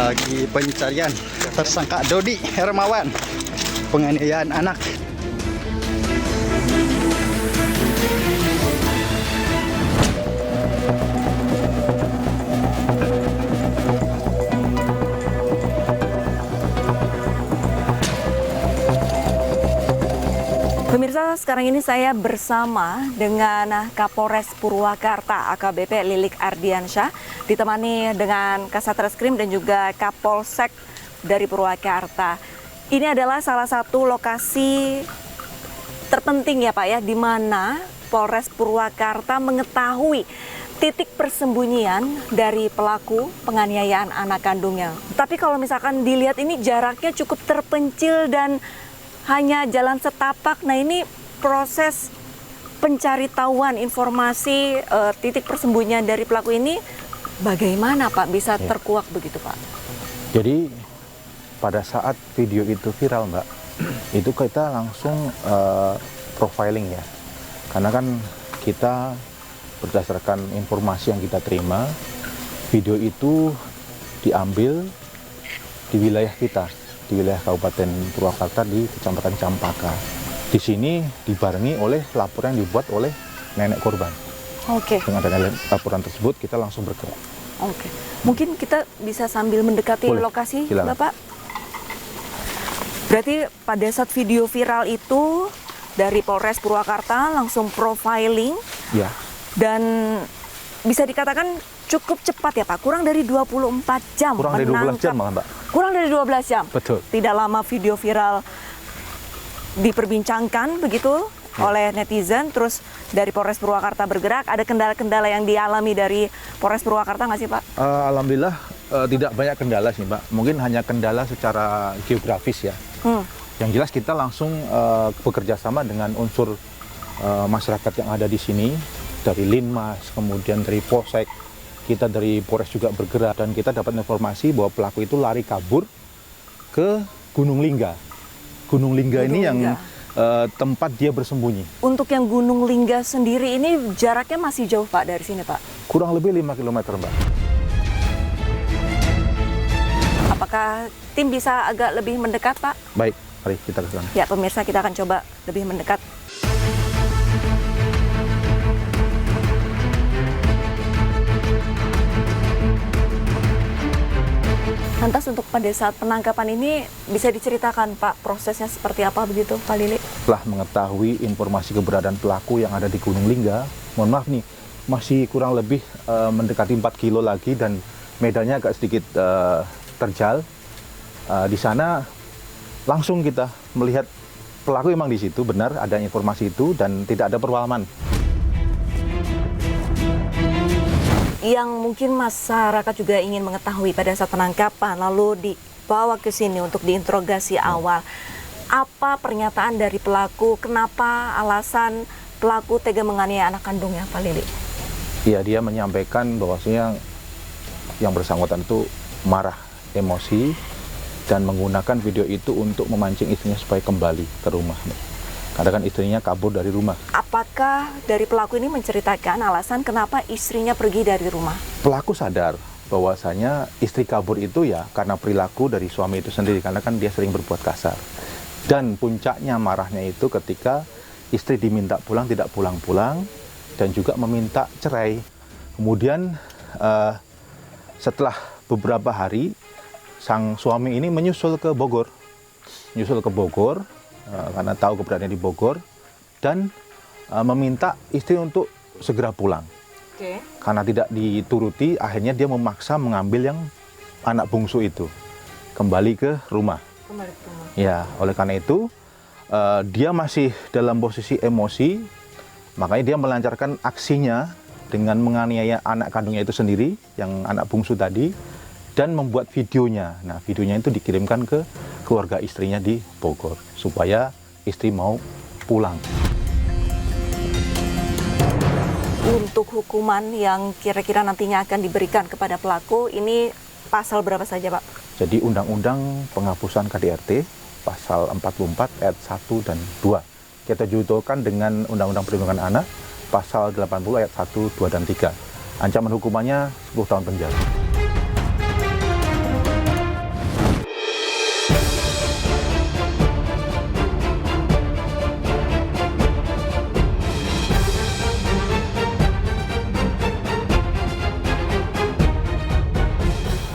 lagi pencarian tersangka Dodi Hermawan, penganiayaan anak. Pemirsa, sekarang ini saya bersama dengan Kapolres Purwakarta AKBP Lilik Ardiansyah, ditemani dengan Kasat Reskrim dan juga Kapolsek dari Purwakarta. Ini adalah salah satu lokasi terpenting ya Pak ya, di mana Polres Purwakarta mengetahui titik persembunyian dari pelaku penganiayaan anak kandungnya. Tapi kalau misalkan dilihat ini jaraknya cukup terpencil dan hanya jalan setapak. Nah, ini proses pencaritahuan informasi titik persembunyian dari pelaku ini bagaimana Pak bisa terkuak begitu Pak? Jadi pada saat video itu viral Mbak, itu kita langsung profiling ya. Karena kan kita berdasarkan informasi yang kita terima, video itu diambil di wilayah kita, di wilayah Kabupaten Purwakarta di Kecamatan Campaka. Di sini dibarengi oleh laporan yang dibuat oleh nenek korban. Oke. Dengan adanya laporan tersebut kita langsung bergerak. Oke. Mungkin kita bisa sambil mendekati Boleh. lokasi, Silakan. Bapak. Berarti pada saat video viral itu dari Polres Purwakarta langsung profiling. Ya. Dan bisa dikatakan cukup cepat ya Pak, kurang dari 24 jam. Kurang dari 12 jam malah Mbak. Kurang dari 12 jam. Betul. Tidak lama video viral diperbincangkan begitu oleh netizen, terus dari Polres Purwakarta bergerak. Ada kendala-kendala yang dialami dari Polres Purwakarta nggak sih Pak? Alhamdulillah tidak banyak kendala sih Mbak. Mungkin hanya kendala secara geografis ya. Yang jelas kita langsung bekerja sama dengan unsur masyarakat yang ada di sini, dari Linmas, kemudian dari Polsek, kita dari Polres juga bergerak, dan kita dapat informasi bahwa pelaku itu lari kabur ke Gunung Lingga. Gunung Lingga ini yang tempat dia bersembunyi. Untuk yang Gunung Lingga sendiri ini jaraknya masih jauh Pak dari sini Pak? Kurang lebih 5 km Mbak. Apakah tim bisa agak lebih mendekat Pak? Baik, mari kita ke sana. Ya pemirsa, kita akan coba lebih mendekat. Lantas untuk pada saat penangkapan ini bisa diceritakan Pak prosesnya seperti apa begitu Pak Lili? Setelah mengetahui informasi keberadaan pelaku yang ada di Gunung Lingga, mohon maaf nih, masih kurang lebih mendekati 4 kilo lagi dan medannya agak sedikit terjal. Di sana langsung kita melihat pelaku memang di situ, benar ada informasi itu dan tidak ada perwalaman. Yang mungkin masyarakat juga ingin mengetahui pada saat penangkapan lalu dibawa ke sini untuk diinterogasi awal. Apa pernyataan dari pelaku, kenapa alasan pelaku tega menganiaya anak kandungnya Pak Lili? Iya, dia menyampaikan bahwasanya yang bersangkutan itu marah, emosi, dan menggunakan video itu untuk memancing istrinya supaya kembali ke rumah. Karena kan istrinya kabur dari rumah. Apakah dari pelaku ini menceritakan alasan kenapa istrinya pergi dari rumah? Pelaku sadar bahwasanya istri kabur itu ya karena perilaku dari suami itu sendiri, karena kan dia sering berbuat kasar. Dan puncaknya marahnya itu ketika istri diminta pulang tidak pulang-pulang dan juga meminta cerai. Kemudian setelah beberapa hari sang suami ini menyusul ke Bogor. Karena tahu keberadaannya di Bogor dan meminta istri untuk segera pulang. Karena tidak dituruti, akhirnya dia memaksa mengambil yang anak bungsu itu kembali ke rumah. Ya, oleh karena itu dia masih dalam posisi emosi, makanya dia melancarkan aksinya dengan menganiaya anak kandungnya itu sendiri, yang anak bungsu tadi, dan membuat videonya. Nah, videonya itu dikirimkan ke keluarga istrinya di Bogor supaya istri mau pulang. Untuk hukuman yang kira-kira nantinya akan diberikan kepada pelaku, ini pasal berapa saja Pak? Jadi Undang-Undang Penghapusan KDRT pasal 44 ayat 1 dan 2. Kita jodohkan dengan Undang-Undang Perlindungan Anak pasal 80 ayat 1, 2, dan 3. Ancaman hukumannya 10 tahun penjara.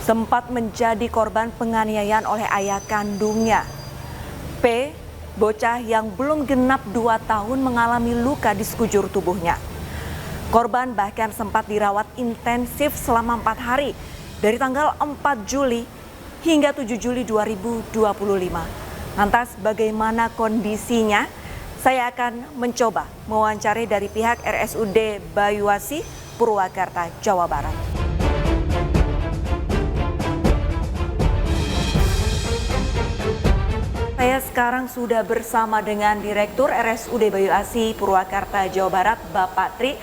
sempat menjadi korban penganiayaan oleh ayah kandungnya. P, bocah yang belum genap 2 tahun mengalami luka di sekujur tubuhnya. Korban bahkan sempat dirawat intensif selama 4 hari dari tanggal 4 Juli hingga 7 Juli 2025. Lantas bagaimana kondisinya? Saya akan mencoba mewawancari dari pihak RSUD Bayuasi, Purwakarta, Jawa Barat. Saya sekarang sudah bersama dengan Direktur RSUD Bayuasi, Purwakarta, Jawa Barat, Bapak Tri.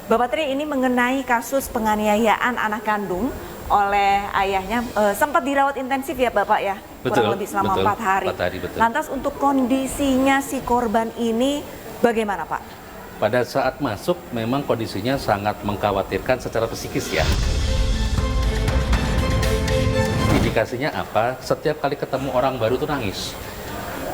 Bapak Tri, ini mengenai kasus penganiayaan anak kandung oleh ayahnya, sempat dirawat intensif ya Bapak ya? Betul, kurang lebih selama betul, 4 hari. 4 hari, betul. Lantas untuk kondisinya si korban ini bagaimana Pak? Pada saat masuk memang kondisinya sangat mengkhawatirkan secara psikis ya. Indikasinya apa? Setiap kali ketemu orang baru tuh nangis.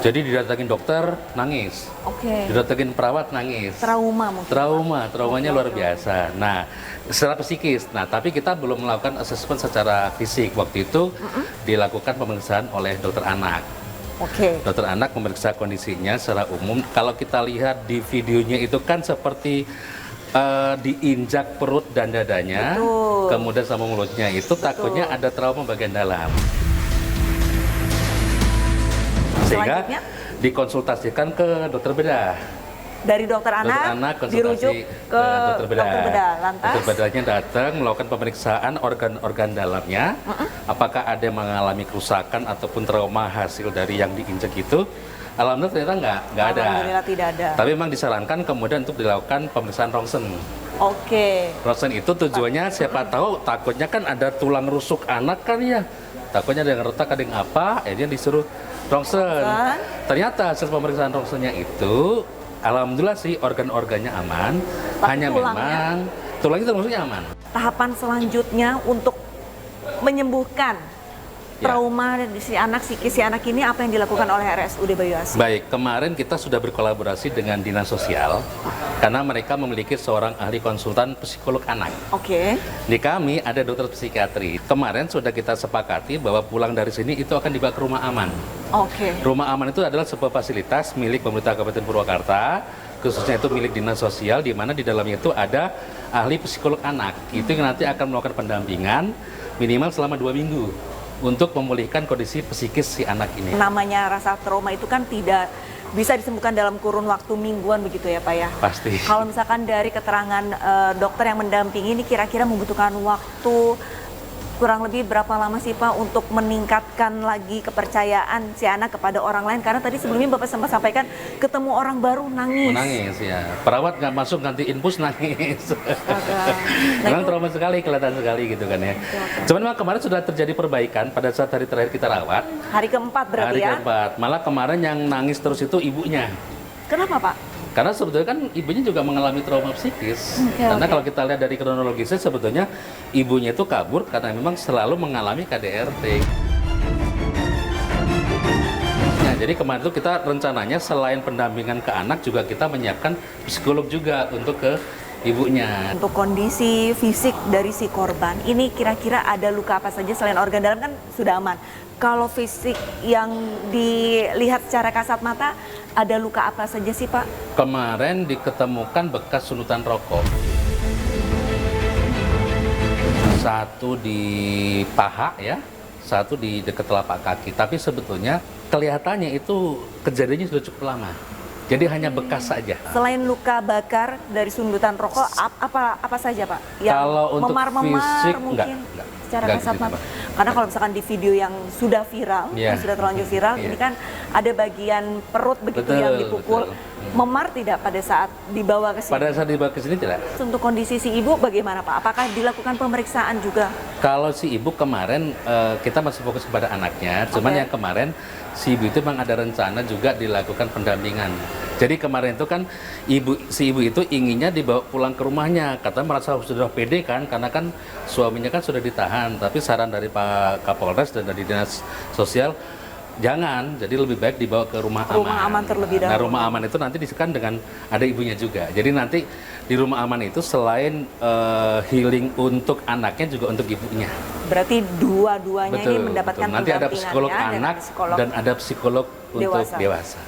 Jadi didatengin dokter, nangis. Oke. Didatengin perawat, nangis. Trauma mungkin. Traumanya luar biasa. Nah, secara psikis. Nah, tapi kita belum melakukan asesmen secara fisik. Waktu itu dilakukan pemeriksaan oleh dokter anak. Oke. Dokter anak memeriksa kondisinya secara umum. Kalau kita lihat di videonya itu kan seperti diinjak perut dan dadanya, Betul. kemudian sama mulutnya itu takutnya ada trauma bagian dalam. Sehingga Selanjutnya? dikonsultasikan ke dokter bedah. Dari dokter anak konsultasi dirujuk ke dokter bedah. Lantas? Dokter bedahnya datang melakukan pemeriksaan organ-organ dalamnya, apakah ada yang mengalami kerusakan ataupun trauma hasil dari yang diinjek itu. Alhamdulillah ternyata nggak ada. Alhamdulillah tidak ada. Tapi memang disarankan kemudian untuk dilakukan pemeriksaan rongsen. Oke. Rongsen itu tujuannya siapa tahu takutnya kan ada tulang rusuk anak kan ya. Takutnya ada yang retak, ada yang apa, dia disuruh rongsen. Ternyata hasil pemeriksaan rongsennya itu, alhamdulillah sih organ-organnya aman. Tapi hanya memang tulangnya termasuknya aman. Tahapan selanjutnya untuk menyembuhkan trauma di si anak, psikis si anak ini apa yang dilakukan oleh RSUD Bayuasi? Baik, kemarin kita sudah berkolaborasi dengan Dinas Sosial karena mereka memiliki seorang ahli konsultan psikolog anak. Oke. Di kami ada dokter psikiatri. Kemarin sudah kita sepakati bahwa pulang dari sini itu akan dibawa ke rumah aman. Oke. Rumah aman itu adalah sebuah fasilitas milik pemerintah Kabupaten Purwakarta, khususnya itu milik Dinas Sosial, di mana di dalamnya itu ada ahli psikolog anak. Itu yang nanti akan melakukan pendampingan minimal selama 2 minggu untuk memulihkan kondisi psikis si anak ini. Namanya rasa trauma itu kan tidak bisa disembuhkan dalam kurun waktu mingguan begitu ya Pak ya? Pasti. Kalau misalkan dari keterangan dokter yang mendampingi ini kira-kira membutuhkan waktu kurang lebih berapa lama sih Pak untuk meningkatkan lagi kepercayaan si anak kepada orang lain? Karena tadi sebelumnya Bapak sempat sampaikan ketemu orang baru nangis. Menangis ya. Perawat nggak masuk ganti infus nangis. Nah, Memang trauma sekali, kelihatan sekali gitu kan ya. Cuman memang kemarin sudah terjadi perbaikan pada saat hari terakhir kita rawat. Hari keempat berarti Hari ya? keempat. Malah kemarin yang nangis terus itu ibunya. Kenapa Pak? Karena sebetulnya kan ibunya juga mengalami trauma psikis. Karena kalau kita lihat dari kronologisnya sebetulnya ibunya itu kabur karena memang selalu mengalami KDRT. Nah, jadi kemarin itu kita rencananya selain pendampingan ke anak juga kita menyiapkan psikolog juga untuk ke ibunya. Untuk kondisi fisik dari si korban, ini kira-kira ada luka apa saja selain organ dalam kan sudah aman. Kalau fisik yang dilihat secara kasat mata, ada luka apa saja sih Pak? Kemarin diketemukan bekas sunutan rokok. Satu di paha ya, satu di dekat telapak kaki. Tapi sebetulnya kelihatannya itu kejadiannya sudah cukup lama. Jadi hanya bekas saja. Selain luka bakar dari sundutan rokok, apa saja Pak? Yang kalau untuk fisik mungkin enggak. Secara Enggak kasat gitu, mata. Pak. Karena kalau misalkan di video yang sudah viral, yang sudah terlanjur viral, ini kan ada bagian perut begitu yang dipukul. Memar tidak pada saat dibawa ke sini? Pada saat dibawa ke sini tidak. Untuk kondisi si ibu bagaimana Pak? Apakah dilakukan pemeriksaan juga? Kalau si ibu kemarin kita masih fokus kepada anaknya, cuman yang kemarin si ibu itu memang ada rencana juga dilakukan pendampingan. Jadi kemarin itu kan si ibu itu inginnya dibawa pulang ke rumahnya, katanya merasa sudah pede kan, karena kan suaminya kan sudah ditahan. Tapi saran dari Pak Kapolres dan dari Dinas Sosial, Jangan, jadi lebih baik dibawa ke rumah aman. Rumah aman terlebih dahulu. Nah, rumah aman itu nanti disekan dengan ada ibunya juga. Jadi nanti di rumah aman itu selain healing untuk anaknya juga untuk ibunya. Berarti dua-duanya ini mendapatkan betul. Nanti ada psikolog pendampingannya anak dengan psikolog dan ada psikolog untuk dewasa. dewasa.